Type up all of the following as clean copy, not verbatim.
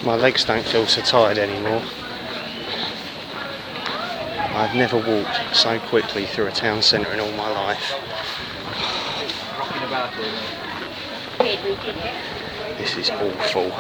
My legs don't feel so tired anymore. I've never walked so quickly through a town centre in all my life. Rocking about it. This is awful.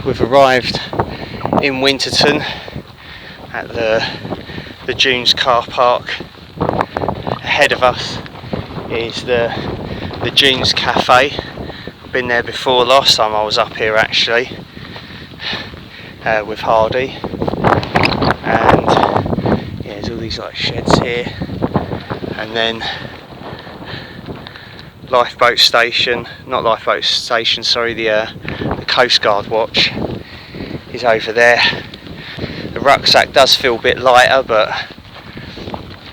We've arrived in Winterton at the Dunes car park. Ahead of us is the Dunes Cafe. I've been there before, last time I was up here actually, with Hardy. And yeah, there's all these like sheds here, and then lifeboat station, not lifeboat station, sorry, the Coast Guard watch is over there. The rucksack does feel a bit lighter, but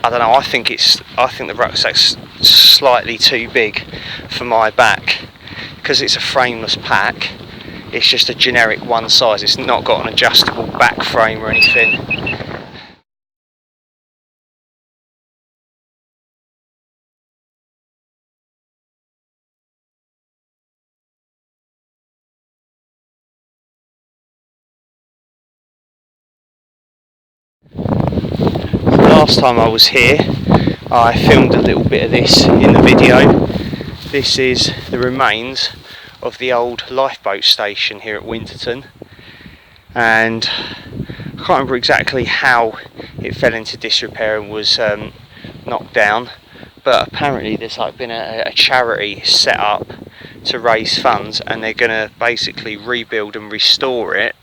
I don't know, I think the rucksack's slightly too big for my back, because it's a frameless pack. It's just a generic one size, it's not got an adjustable back frame or anything. Last time I was here, I filmed a little bit of this in the video. This is the remains of the old lifeboat station here at Winterton, and I can't remember exactly how it fell into disrepair and was knocked down, but apparently there's like been a charity set up to raise funds, and they're going to basically rebuild and restore it.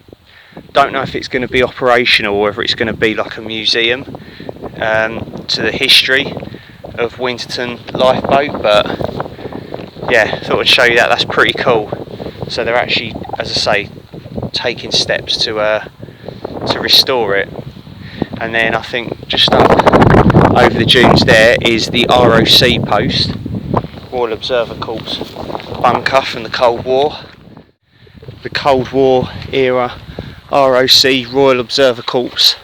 Don't know if it's going to be operational or whether it's going to be like a museum to the history of Winterton lifeboat, but yeah, thought I'd show you that. That's pretty cool. So they're actually, as I say, taking steps to restore it. And then I think just up over the dunes there is the ROC post, Royal Observer Corps bunker from the Cold War. The Cold War era ROC, Royal Observer Corps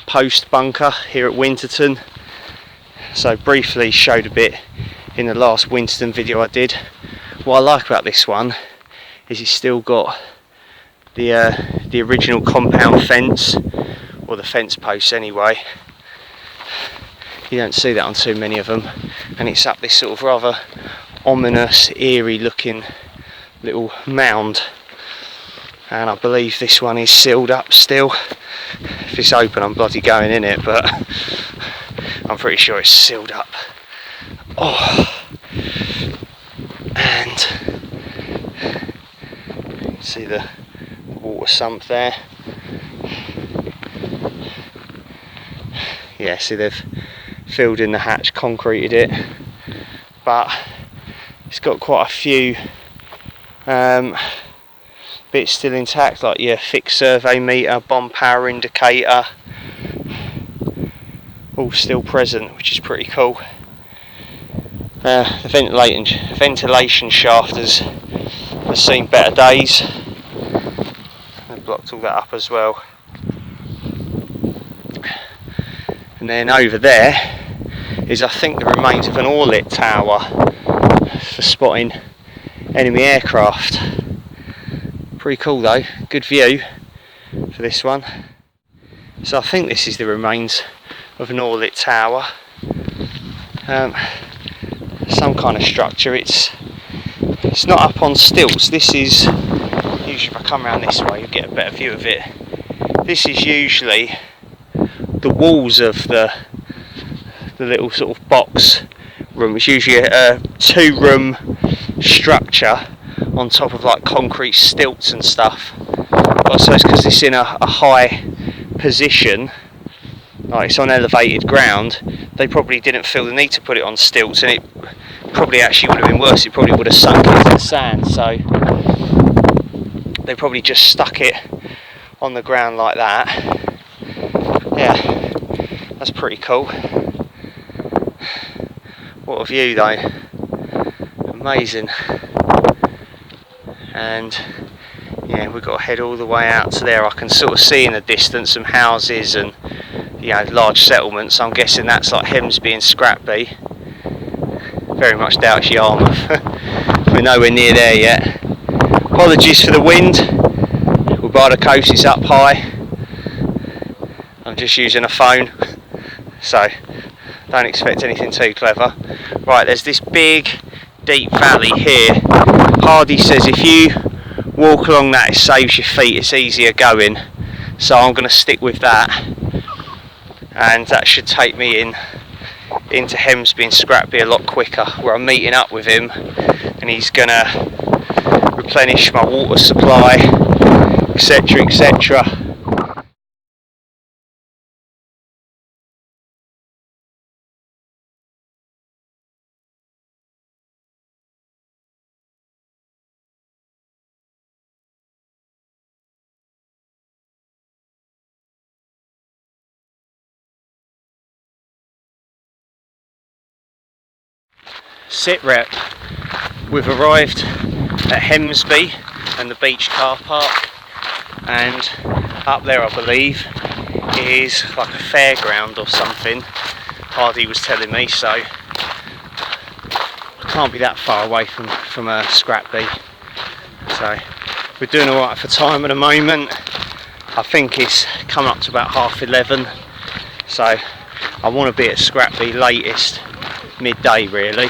post bunker here at Winterton. So briefly showed a bit in the last Winterton video I did. What I like about this one is it's still got the original compound fence, or the fence posts anyway. You don't see that on too many of them, and it's up this sort of rather ominous, eerie looking little mound. And I believe this one is sealed up still. If it's open, I'm bloody going in it, but I'm pretty sure it's sealed up. Oh, and you can see the water sump there. Yeah, see they've filled in the hatch, concreted it, but it's got quite a few bits still intact, like your fixed survey meter, bomb power indicator, all still present, which is pretty cool. The ventilation shaft has seen better days. They've blocked all that up as well. And then over there is, I think, the remains of an oar-lit tower for spotting enemy aircraft. Pretty cool though, good view for this one. So I think this is the remains of an oar-lit tower. Some kind of structure. It's not up on stilts. This is, usually if I come around this way you'll get a better view of it. This is usually the walls of the little sort of box room. It's usually a 2-room structure on top of like concrete stilts and stuff. But I suppose because it's in a high position, like it's on elevated ground, they probably didn't feel the need to put it on stilts, and it probably actually would have been worse. It probably would have sunk into the sand, so they probably just stuck it on the ground like that. Yeah, that's pretty cool. What a view though, amazing. And yeah, we've got to head all the way out to there. I can sort of see in the distance some houses and, you know, large settlements. I'm guessing that's like Hemsby and Scratby. Very much doubt it's Yarmouth. We're nowhere near there yet. Apologies for the wind. We're by the coast, it's up high. I'm just using a phone, so don't expect anything too clever. Right, there's this big deep valley here. Hardy says if you walk along that, it saves your feet, it's easier going, so I'm going to stick with that, and that should take me into Hemsby and Scratby a lot quicker, where I'm meeting up with him and he's going to replenish my water supply, etc, etc. Sit rep, we've arrived at Hemsby and the beach car park, and up there I believe is like a fairground or something, Hardy was telling me, so I can't be that far away from Scratby. So we're doing alright for time at the moment. I think it's come up to about 11:30, so I want to be at Scratby latest midday really,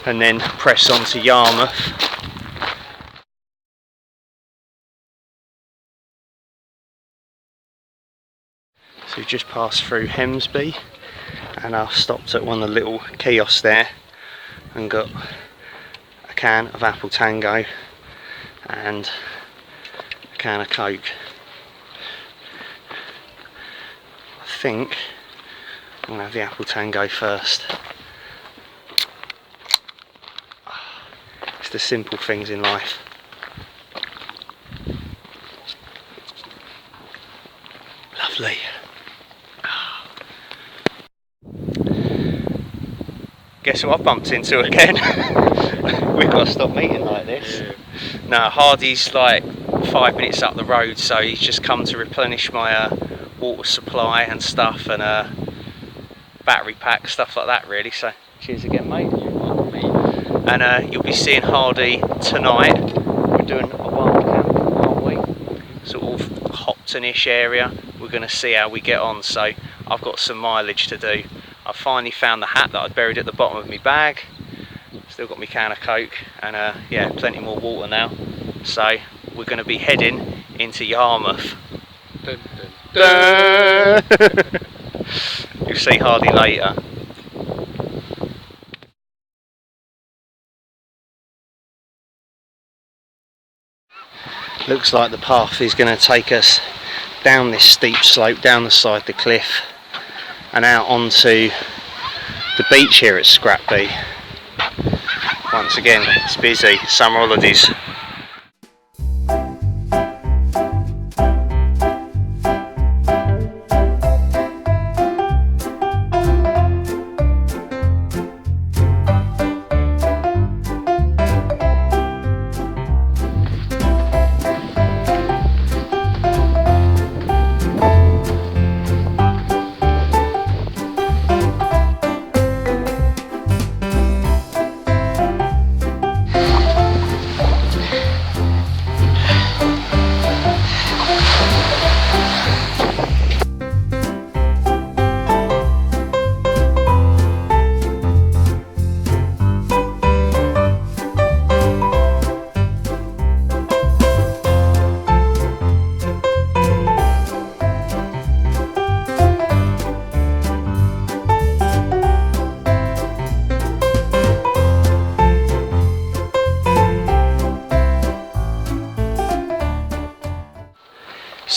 and then press on to Yarmouth. So we've just passed through Hemsby and I've stopped at one of the little kiosks there and got a can of Apple Tango and a can of Coke. I think I'm going to have the Apple Tango first. It's the simple things in life. Lovely. Guess who I bumped into again? We've got to stop meeting like this. Yeah. No, Hardy's like 5 minutes up the road, so he's just come to replenish my water supply and stuff, and battery pack, stuff like that really. So cheers again, mate. And you'll be seeing Hardy tonight. We're doing a wild camp, aren't we? Sort of Hopton-ish area. We're going to see how we get on, so I've got some mileage to do. I finally found the hat that I'd buried at the bottom of my bag. Still got my can of Coke, and yeah, plenty more water now. So we're going to be heading into Yarmouth. Dun, dun, dun. You'll see Hardy later. Looks like the path is going to take us down this steep slope, down the side of the cliff, and out onto the beach here at Scratby. Once again, it's busy, summer holidays.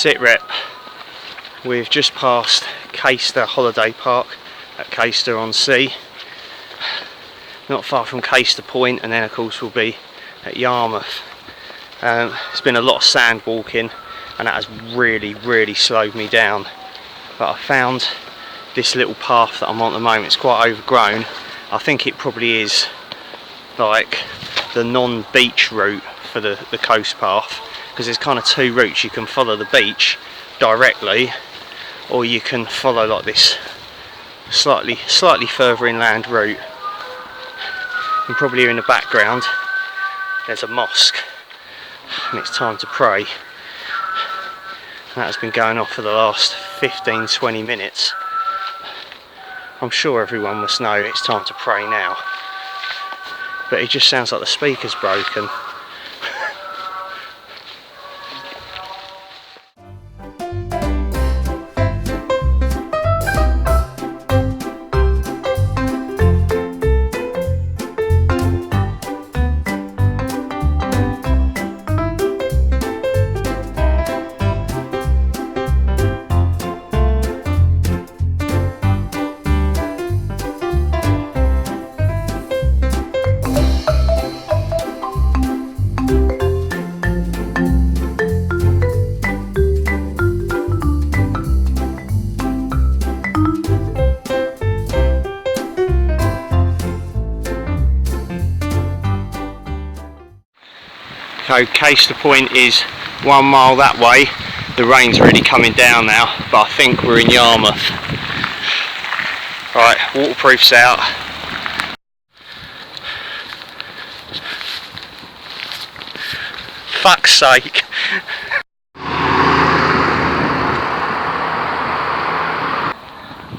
Sit rep. We've just passed Caister Holiday Park at Caister on Sea. Not far from Caister Point, and then of course we'll be at Yarmouth. It's been a lot of sand walking, and that has really slowed me down. But I found this little path that I'm on at the moment. It's quite overgrown. I think it probably is like the non-beach route for the coast path, because there's kind of two routes. You can follow the beach directly, or you can follow like this slightly further inland route. And probably here in the background there's a mosque, and it's time to pray. That has been going off for the last 15-20 minutes. I'm sure everyone must know it's time to pray now, but it just sounds like the speaker's broken. So Caister Point is 1 mile that way. The rain's really coming down now, but I think we're in Yarmouth. Right, waterproof's out. Fuck's sake.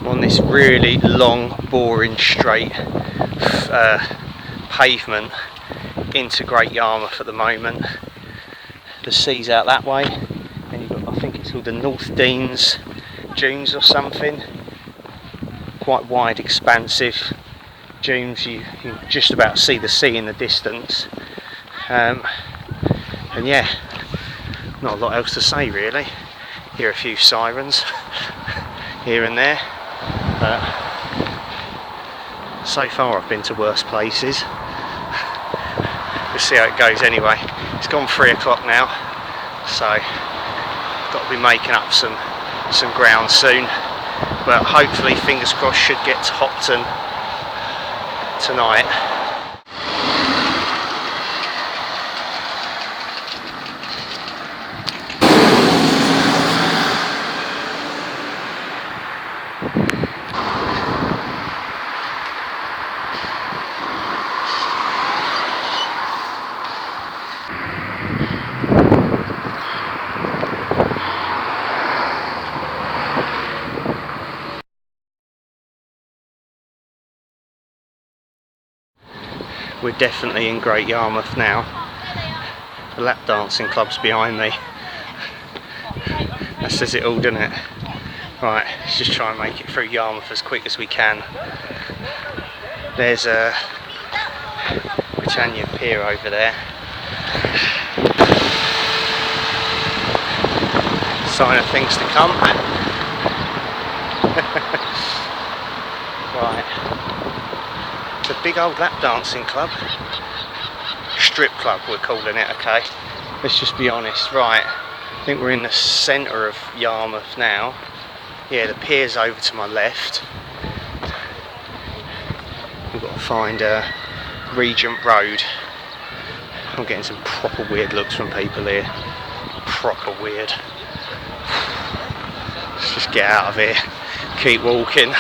I'm on this really long, boring, straight pavement into Great Yarmouth at the moment. The sea's out that way, and you've got, I think it's called the North Deans dunes or something. Quite wide, expansive dunes. You can just about see the sea in the distance. And yeah, not a lot else to say really. Hear a few sirens here and there, but so far I've been to worse places. We'll see how it goes anyway. It's gone 3 o'clock now, so got to be making up some ground soon. But hopefully, fingers crossed, should get to Hopton tonight. We're definitely in Great Yarmouth now. The lap dancing club's behind me. That says it all, doesn't it? Right, let's just try and make it through Yarmouth as quick as we can. There's a Britannia Pier over there. Sign of things to come. Right. It's a big old lap dancing club. Strip club we're calling it, okay? Let's just be honest. Right, I think we're in the centre of Yarmouth now. Yeah, the pier's over to my left. We've got to find Regent Road. I'm getting some proper weird looks from people here. Proper weird. Let's just get out of here. Keep walking.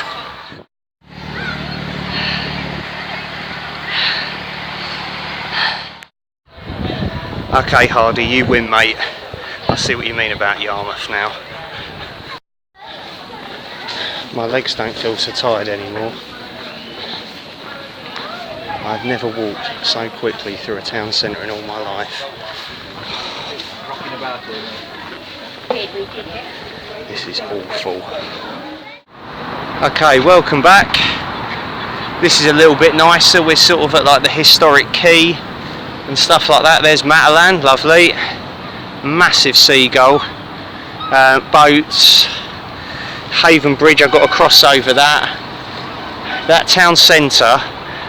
Okay Hardy, you win mate. I see what you mean about Yarmouth now. My legs don't feel so tired anymore. I've never walked so quickly through a town centre in all my life. Rocking about it. This is awful. Okay, welcome back. This is a little bit nicer. We're sort of at like the historic quay and stuff like that. There's Matalan, lovely. Massive seagull. boats, Haven Bridge. I got to cross over that. That town centre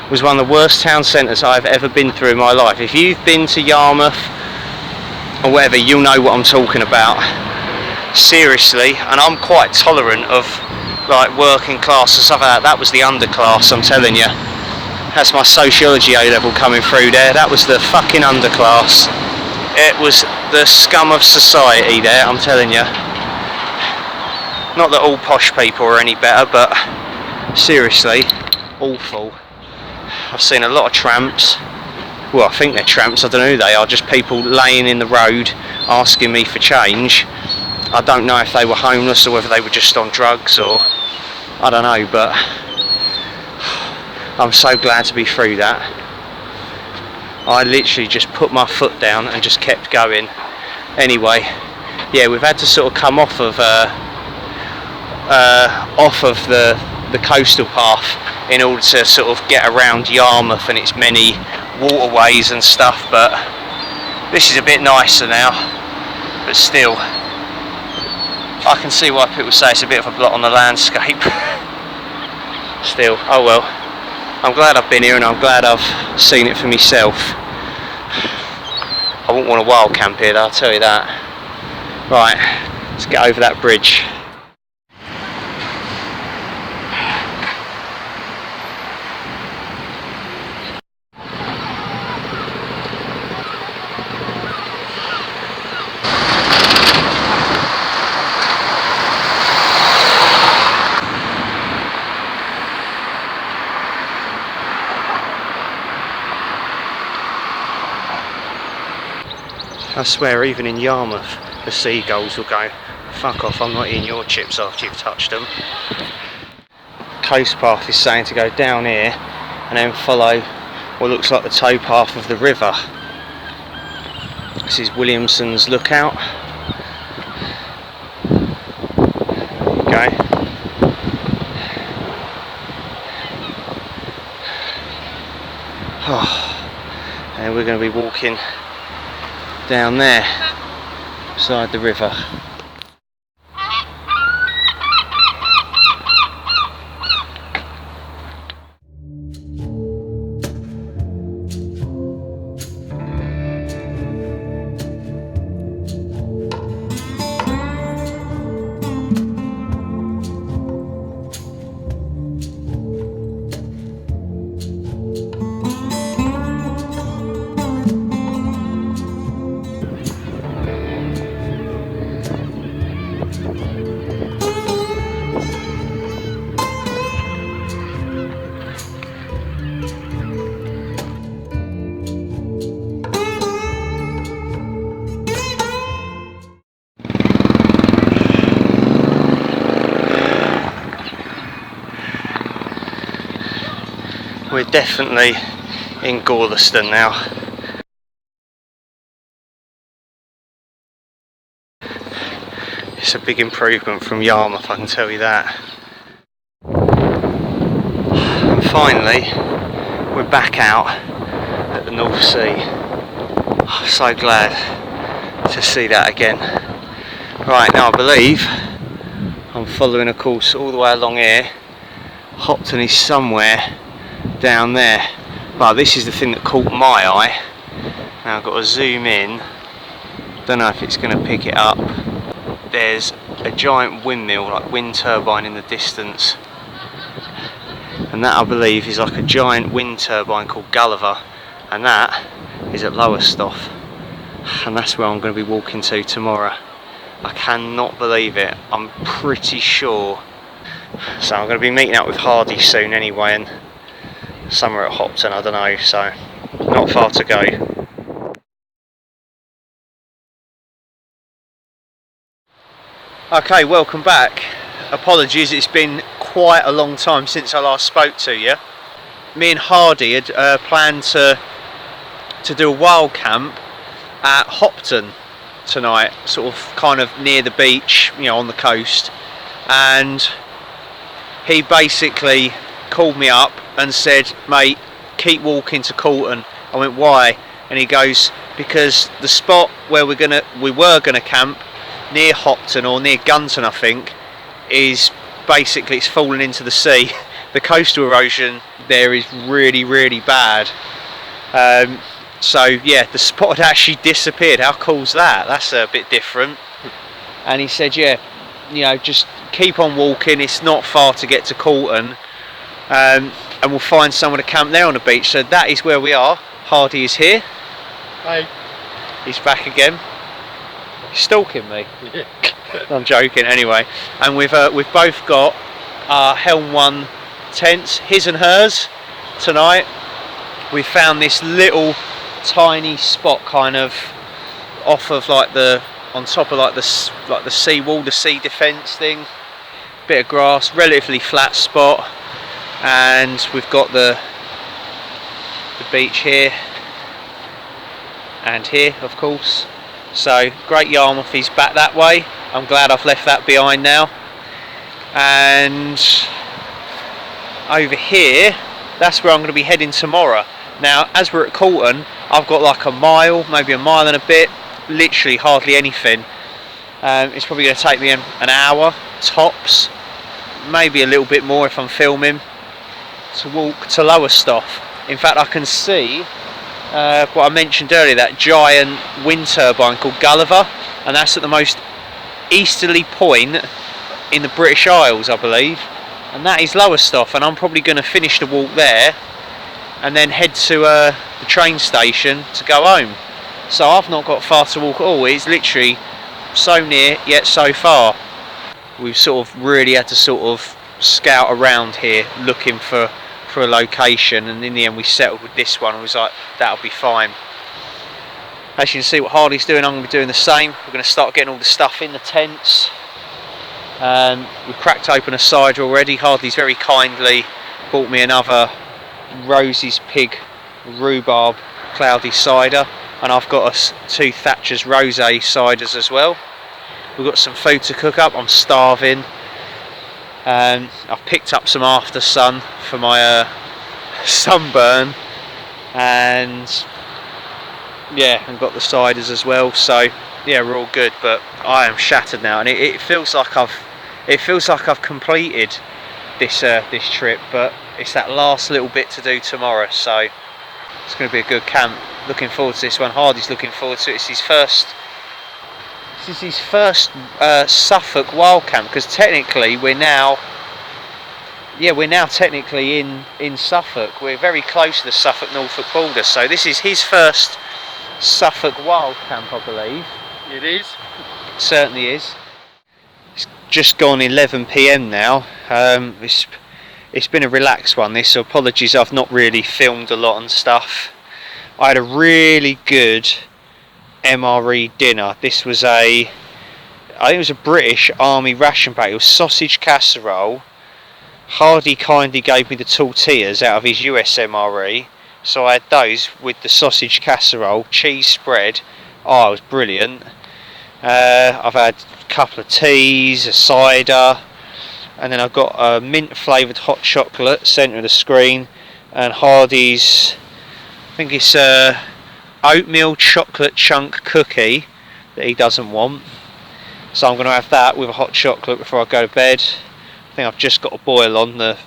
was one of the worst town centres I've ever been through in my life. If you've been to Yarmouth or whatever, you'll know what I'm talking about. Seriously, and I'm quite tolerant of like working class and stuff like that. That was the underclass, I'm telling you. That's my sociology A level coming through there. That was the fucking underclass. It was the scum of society there, I'm telling you. Not that all posh people are any better, but seriously, awful. I've seen a lot of tramps. Well, I think they're tramps, I don't know who they are, just people laying in the road asking me for change. I don't know if they were homeless or whether they were just on drugs or I don't know, but I'm so glad to be through that. I literally just put my foot down and just kept going. Anyway, yeah, we've had to sort of come off of the coastal path in order to sort of get around Yarmouth and its many waterways and stuff, but this is a bit nicer now, but still I can see why people say it's a bit of a blot on the landscape. Still, oh well, I'm glad I've been here and I'm glad I've seen it for myself. I wouldn't want a wild camp here though, I'll tell you that. Right, let's get over that bridge. I swear, even in Yarmouth, the seagulls will go, fuck off, I'm not eating your chips after you've touched them. Coast Path is saying to go down here and then follow what looks like the towpath of the river. This is Williamson's Lookout. Okay. Oh, and we're going to be walking down there beside the river. We're definitely in Gorleston now. It's a big improvement from Yarmouth, I can tell you that. And finally, we're back out at the North Sea. I'm so glad to see that again. Right, now I believe I'm following a course all the way along here. Hopton is somewhere down there, but this is the thing that caught my eye. Now I've got to zoom in, don't know if it's going to pick it up. There's a giant windmill, like wind turbine in the distance, and that I believe is like a giant wind turbine called Gulliver, and that is at Lowestoft, and that's where I'm going to be walking to tomorrow. I cannot believe it, I'm pretty sure. So I'm going to be meeting up with Hardy soon anyway, and somewhere at Hopton, I don't know, so not far to go. Okay, welcome back. Apologies, it's been quite a long time since I last spoke to you. Me and Hardy had planned to do a wild camp at Hopton tonight, sort of kind of near the beach, you know, on the coast, and he basically called me up and said, mate, keep walking to Corton. I went, why? And he goes, because the spot where we were gonna camp near Hopton or near Gunton, I think, is basically it's fallen into the sea. The coastal erosion there is really, really bad. So yeah, the spot had actually disappeared. How cool's that? That's a bit different. And he said, yeah, you know, just keep on walking. It's not far to get to Corton, and we'll find someone to camp there on the beach. So that is where we are. Hardy is here. Hey. He's back again. He's stalking me. I'm joking. Anyway, and we've both got our Helm 1 tents, his and hers, tonight. We found this little tiny spot, kind of off of like on top of like the sea wall, the sea defence thing. Bit of grass, relatively flat spot, and we've got the beach here and here, of course. So Great Yarmouth is back that way. I'm glad I've left that behind now. And over here, that's where I'm going to be heading tomorrow. Now, as we're at Corton, I've got like a mile, maybe a mile and a bit, literally hardly anything. It's probably going to take me an hour tops, maybe a little bit more if I'm filming, to walk to Lowestoft. In fact, I can see what I mentioned earlier, that giant wind turbine called Gulliver, and that's at the most easterly point in the British Isles, I believe, and that is Lowestoft. And I'm probably going to finish the walk there and then head to the train station to go home. So I've not got far to walk at all. It's literally so near yet so far. We've sort of really had to sort of scout around here looking for a location, and in the end we settled with this one. I was like, that'll be fine. As you can see what Hardy's doing, I'm going to be doing the same. We're going to start getting all the stuff in the tents. We've cracked open a cider already. Hardy's very kindly bought me another Rosie's Pig rhubarb cloudy cider, and I've got us 2 Thatcher's rosé ciders as well. We've got some food to cook up. I'm starving. I've picked up some after sun for my sunburn, and yeah, and got the ciders as well. So yeah, we're all good. But I am shattered now, and it feels like I've completed this trip. But it's that last little bit to do tomorrow. So it's going to be a good camp. Looking forward to this one. Hardy's looking forward to it. It's his first. This is his first Suffolk wild camp, because technically we're now technically in Suffolk. We're very close to the Suffolk-Norfolk border, so this is his first Suffolk wild camp, I believe. It is. It certainly is. It's just gone 11 PM now. It's been a relaxed one, this, so apologies I've not really filmed a lot and stuff. I had a really good MRE dinner. This was I think it was a British Army ration pack. It was sausage casserole. Hardy kindly gave me the tortillas out of his US MRE, so I had those with the sausage casserole, cheese spread. Oh, it was brilliant. I've had a couple of teas, a cider, and then I've got a mint flavoured hot chocolate, centre of the screen, and Hardy's, I think it's oatmeal chocolate chunk cookie that he doesn't want. So I'm going to have that with a hot chocolate before I go to bed. I think I've just got a boil on. The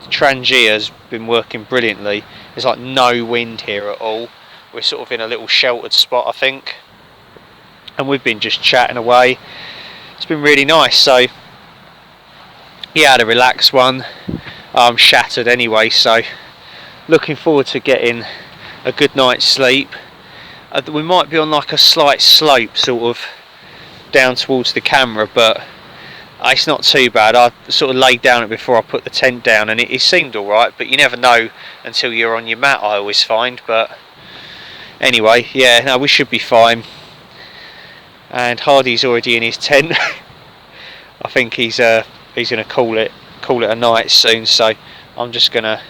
Trangia's been working brilliantly. There's like no wind here at all. We're sort of in a little sheltered spot, I think, and we've been just chatting away. It's been really nice. So yeah, I had a relaxed one. I'm shattered anyway, so looking forward to getting a good night's sleep. We might be on like a slight slope sort of down towards the camera, but it's not too bad. I sort of laid down it before I put the tent down, and it seemed alright, but you never know until you're on your mat, I always find. But anyway, yeah, no, we should be fine. And Hardy's already in his tent. I think he's gonna call it a night soon, so I'm just gonna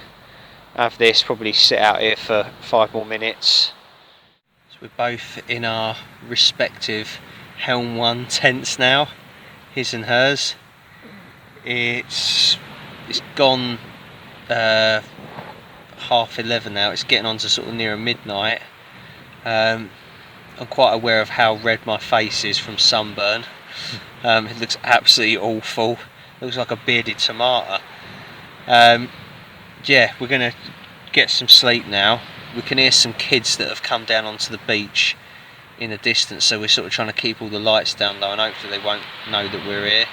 have this, probably sit out here for 5 more minutes. So we're both in our respective Helm 1 tents now, his and hers. It's gone 11:30 now. It's getting on to sort of near midnight. I'm quite aware of how red my face is from sunburn. It looks absolutely awful. Looks like a bearded tomato. Yeah, we're going to get some sleep now. We can hear some kids that have come down onto the beach in the distance, so we're sort of trying to keep all the lights down low and hopefully they won't know that we're here.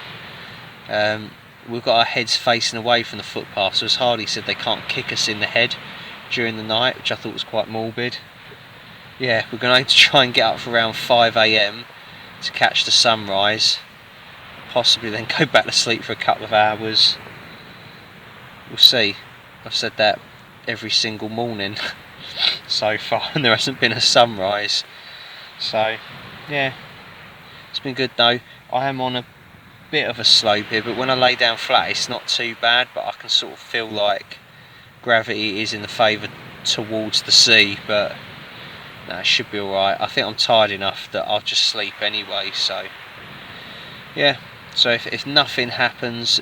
We've got our heads facing away from the footpath, so as Hardy said, they can't kick us in the head during the night, which I thought was quite morbid. Yeah, we're going to try and get up for around 5 AM to catch the sunrise, possibly then go back to sleep for a couple of hours. We'll see. I've said that every single morning so far and there hasn't been a sunrise, so yeah, it's been good though. I am on a bit of a slope here, but when I lay down flat it's not too bad, but I can sort of feel like gravity is in the favour towards the sea, but no, it should be alright. I think I'm tired enough that I'll just sleep anyway, so yeah. So if nothing happens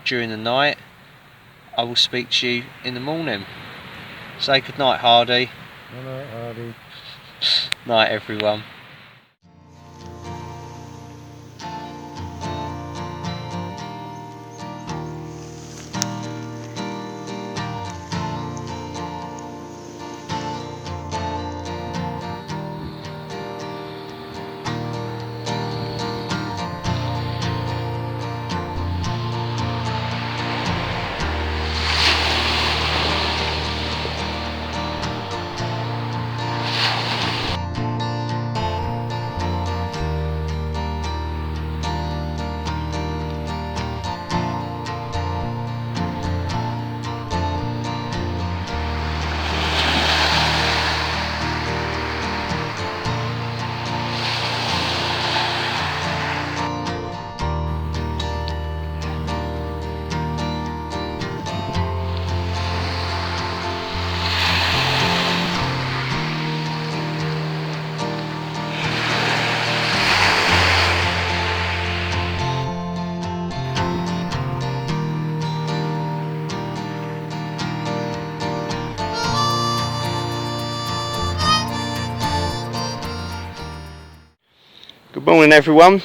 during the night, I will speak to you in the morning. Say good night, Hardy. Good night, Hardy. Night, everyone. Good morning, everyone.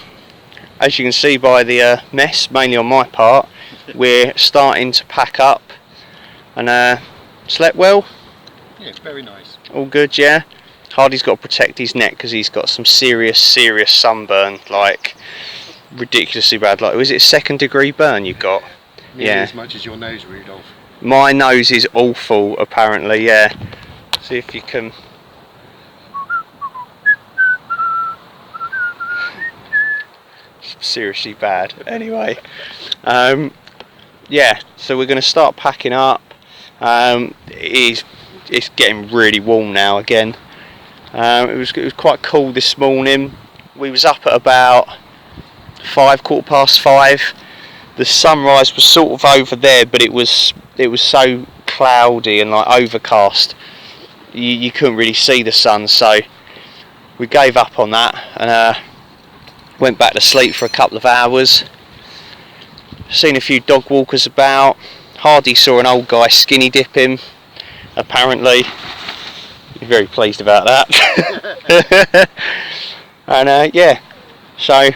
As you can see by the mess, mainly on my part, we're starting to pack up and slept well. Yeah, it's very nice. All good, yeah. Hardy's got to protect his neck because he's got some serious sunburn, like ridiculously bad. Like, was it a 2nd-degree burn you got? Nearly Yeah. as much as your nose, Rudolph. My nose is awful, apparently. Yeah. See if you can. Seriously bad. Anyway, yeah. So we're going to start packing up. It's getting really warm now again. It was quite cool this morning. We was up at about 5:15. The sunrise was sort of over there, but it was so cloudy and like overcast. You couldn't really see the sun, so we gave up on that and went back to sleep for a couple of hours. Seen a few dog walkers about. Hardy saw an old guy skinny dipping, apparently. He's very pleased about that. And yeah, so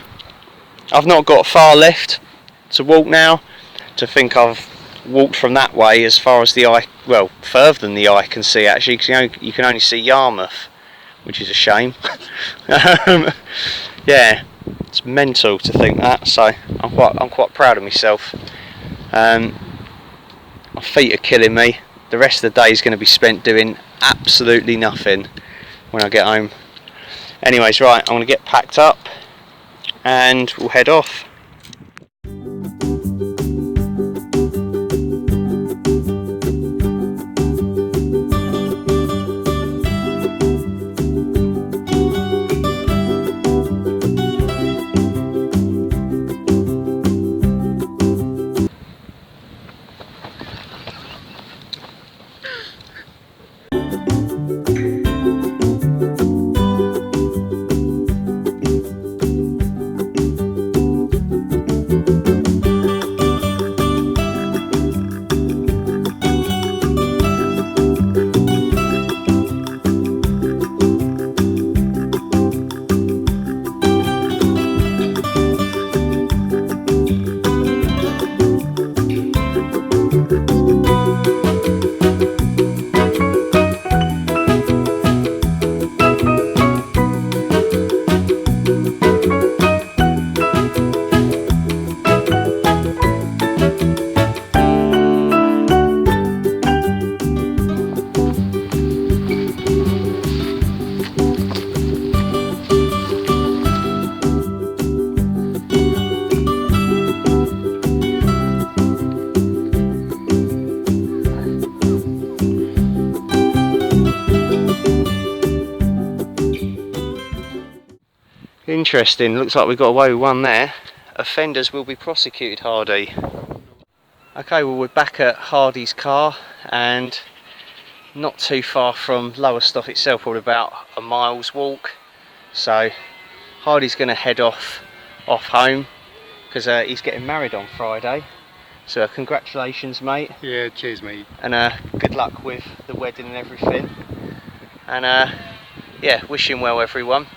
I've not got far left to walk now. To think I've walked from that way as far as the eye, well, further than the eye can see actually, because you can only see Yarmouth, which is a shame. Yeah. It's mental to think that, so I'm quite proud of myself. My feet are killing me. The rest of the day is going to be spent doing absolutely nothing when I get home. Anyways, right, I'm going to get packed up and we'll head off. Interesting, looks like we got away with one there. Offenders will be prosecuted, Hardy. Okay, well we're back at Hardy's car and not too far from Lowestoft itself, probably about a mile's walk. So Hardy's going to head off home because he's getting married on Friday. So congratulations, mate. Yeah, cheers, mate. And good luck with the wedding and everything. And yeah, wish him well, everyone.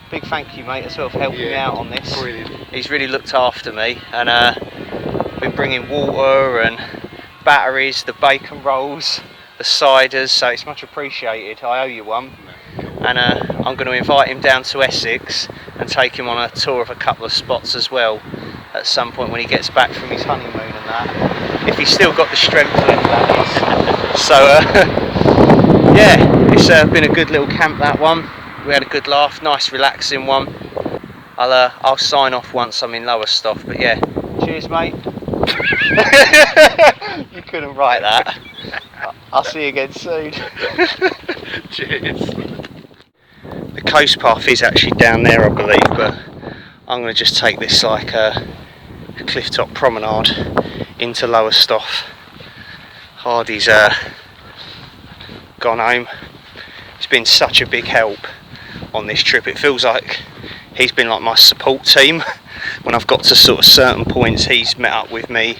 Big thank you, mate, as well for helping me out on this. Brilliant. He's really looked after me and been bringing water and batteries, the bacon rolls, the ciders, so it's much appreciated. I owe you one. And I'm going to invite him down to Essex and take him on a tour of a couple of spots as well at some point when he gets back from his honeymoon and that. If he's still got the strength left, that is. So yeah, it's been a good little camp, that one. We had a good laugh, nice relaxing one. I'll sign off once I'm in Lowestoft, but yeah, cheers, mate. You couldn't write that. I'll see you again soon. Cheers. The coast path is actually down there, I believe, but I'm going to just take this like a cliff top promenade into Lowestoft. Hardy's gone home. It's been such a big help on this trip. It feels like he's been like my support team. When I've got to sort of certain points, he's met up with me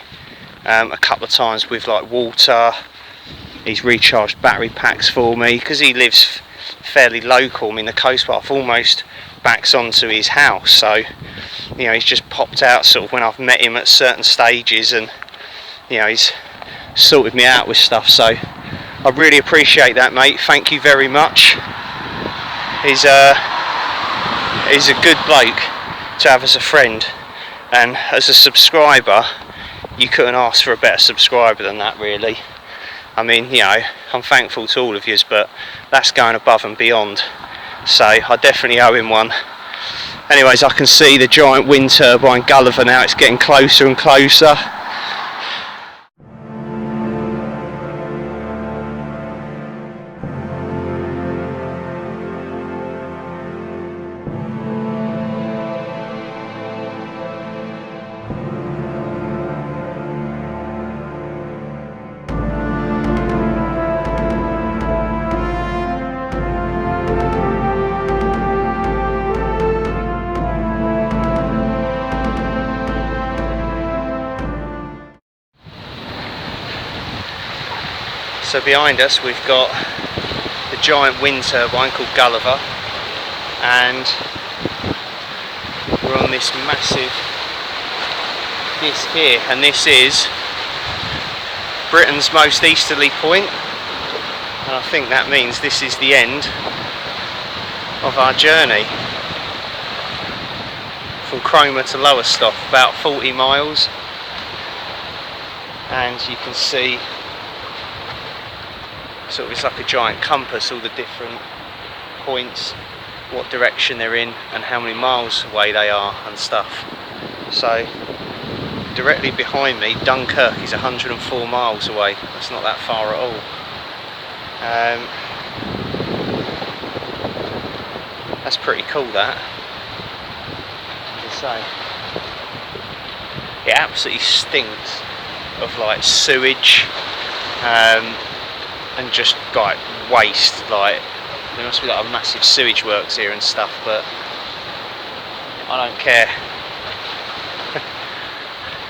a couple of times with like water. He's recharged battery packs for me because he lives fairly local. I mean, the coast path almost backs onto his house, so you know, he's just popped out sort of when I've met him at certain stages, and you know, he's sorted me out with stuff. So I really appreciate that, mate. Thank you very much. He's a good bloke to have as a friend, and as a subscriber, you couldn't ask for a better subscriber than that, really. I mean, you know, I'm thankful to all of yous, but that's going above and beyond. So I definitely owe him one. Anyways, I can see the giant wind turbine Gulliver now. It's getting closer and closer. So behind us we've got the giant wind turbine called Gulliver, and we're on this massive disc here, and this is Britain's most easterly point, and I think that means this is the end of our journey from Cromer to Lowestoft, about 40 miles, and you can see sort of it's like a giant compass, all the different points, what direction they're in and how many miles away they are and stuff. So directly behind me, Dunkirk is 104 miles away. That's not that far at all. That's pretty cool, that. As I say, it absolutely stinks of like sewage and just like waste. Like there must be like a massive sewage works here and stuff, but I don't care.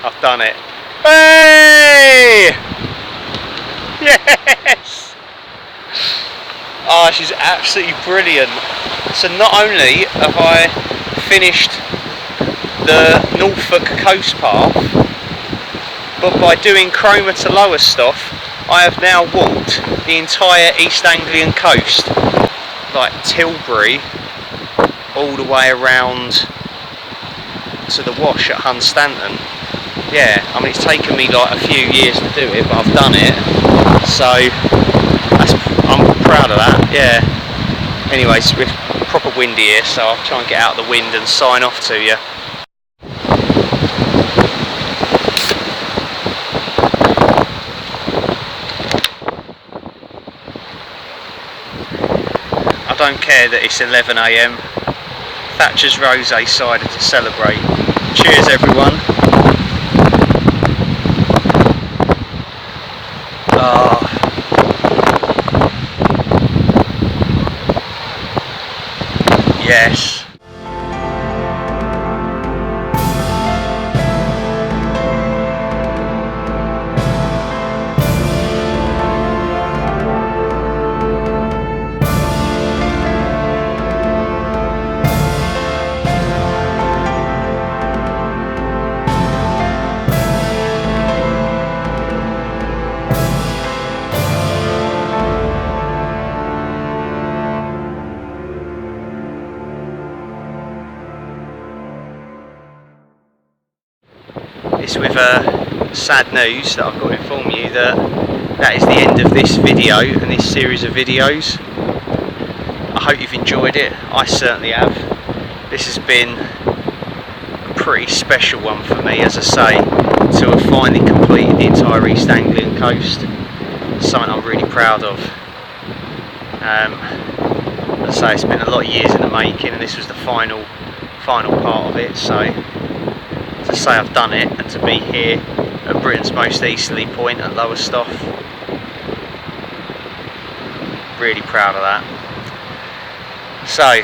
I've done it. Hey! Yes! Oh, she's absolutely brilliant. So not only have I finished the Norfolk Coast Path, but by doing Cromer to Lowestoft, I have now walked the entire East Anglian Coast, like Tilbury, all the way around to the wash at Hunstanton. Yeah, I mean it's taken me like a few years to do it, but I've done it, so I'm proud of that. Yeah. Anyways, it's proper windy here, so I'll try and get out of the wind and sign off to you. I don't care that it's 11 AM, Thatcher's Rosé cider to celebrate. Cheers everyone. Ah. Yes. It's with sad news that I've got to inform you that is the end of this video and this series of videos. I hope you've enjoyed it. I certainly have. This has been a pretty special one for me, as I say, to have finally completed the entire East Anglian Coast. Something I'm really proud of. As I say, it's been a lot of years in the making, and this was the final part of it. So to say I've done it, and to be here at Britain's most easterly point at Lowestoft, really proud of that. So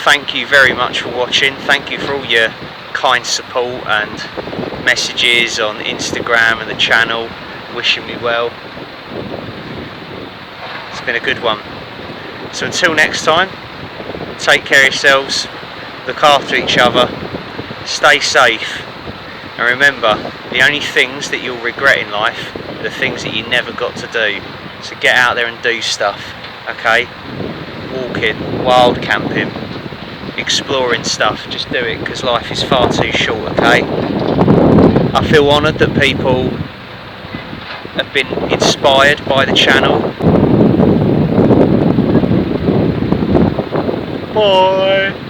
thank you very much for watching. Thank you for all your kind support and messages on Instagram and the channel, wishing me well. It's been a good one. So until next time, take care of yourselves, look after each other, stay safe. And remember, the only things that you'll regret in life are the things that you never got to do. So get out there and do stuff, okay? Walking, wild camping, exploring stuff. Just do it, because life is far too short, okay? I feel honoured that people have been inspired by the channel. Bye!